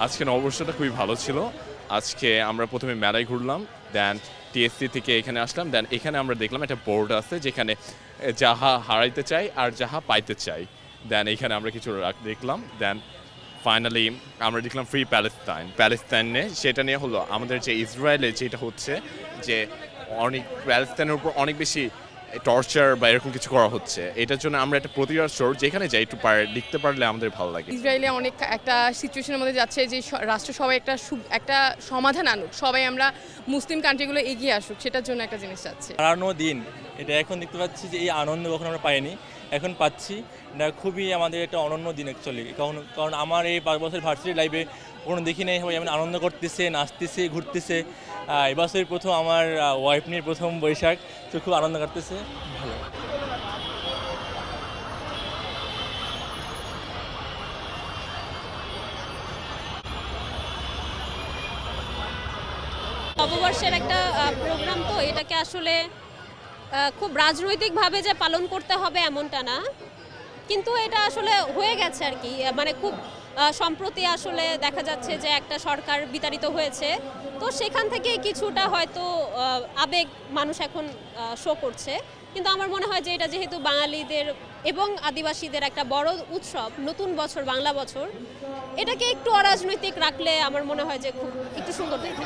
আজকে নববর্ষটা খুবই ভালো ছিল। আজকে আমরা প্রথমে মেলায় ঘুরলাম, দেন টিএসসি থেকে এখানে আসলাম, দেন এখানে আমরা দেখলাম একটা বোর্ড আছে যেখানে যাহা হারাইতে চাই আর যাহা পাইতে চাই, দেন এখানে আমরা কিছু দেখলাম, দেন ফাইনালি আমরা দেখলাম ফ্রি প্যালেস্তাইনে সেটা নিয়ে হলো আমাদের যে ইসরায়েলে যেটা হচ্ছে যে অনেক প্যালেস্তাইনের উপর অনেক বেশি টর্চার বা এরকম কিছু করা হচ্ছে। এটার জন্য আমরা একটা প্রতিবাদ স্টোর যেখানে যাই একটু লিখতে পারলে আমাদের ভালো লাগে। ইসরায়েলে অনেক একটা সিচুয়েশনের মধ্যে যাচ্ছে যে রাষ্ট্র সবাই একটা সমাধান আনুক, সবাই আমরা মুসলিম কান্ট্রিগুলো এগিয়ে আসুক, সেটার জন্য একটা জিনিস চাচ্ছে। হারানো দিন এটা এখন দেখতে পাচ্ছি যে এই আনন্দ কখনো আমরা পাইনি, এখন পাচ্ছি। এটা খুবই আমাদের একটা অনন্য দিন অ্যাকচুয়ালি, কারণ আমার এই 5 বছর ভার্সিটি লাইফে কোনো দেখি নাই সবাই এমন আনন্দ করতেছে, নাচতেছে, ঘুরতেছে। এবছরের প্রথম আমার ওয়াইফ নিয়ে প্রথম বৈশাখ, তো খুব আনন্দ করতেছে, ভালো। নববর্ষের একটা প্রোগ্রাম, তো এটাকে আসলে খুব রাজনৈতিকভাবে যে পালন করতে হবে এমনটা না, কিন্তু এটা আসলে হয়ে গেছে আর কি। মানে খুব সম্প্রতি আসলে দেখা যাচ্ছে যে একটা সরকার বিতাড়িত হয়েছে, তো সেখান থেকে কিছুটা হয়তো আবেগ মানুষ এখন শো করছে। কিন্তু আমার মনে হয় যে এটা যেহেতু বাঙালিদের এবং আদিবাসীদের একটা বড় উৎসব, নতুন বছর, বাংলা বছর, এটাকে একটু অরাজনৈতিক রাখলে আমার মনে হয় যে খুব একটু সুন্দর দেখে।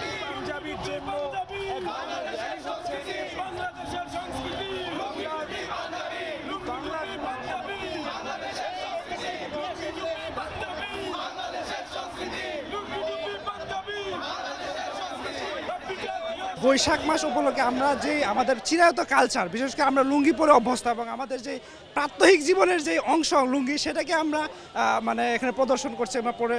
বৈশাখ মাস উপলক্ষে আমরা যে আমাদের চিরায়ত কালচার, বিশেষ করে আমরা লুঙ্গি পরে অভ্যস্ত, এবং আমাদের যে প্রাত্যহিক জীবনের যে অংশ লুঙ্গি, সেটাকে আমরা মানে এখানে প্রদর্শন করছি, আমরা পরে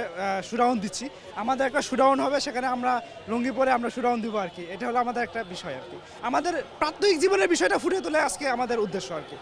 শুডাউন দিচ্ছি। আমাদের একটা শুডাউন হবে, সেখানে আমরা লুঙ্গি পরে আমরা শুডাউন দিব আর কি। এটা হলো আমাদের একটা বিষয় আর কি, আমাদের প্রাত্যহিক জীবনের বিষয়টা ফুটিয়ে তোলে আজকে আমাদের উদ্দেশ্য আর কি।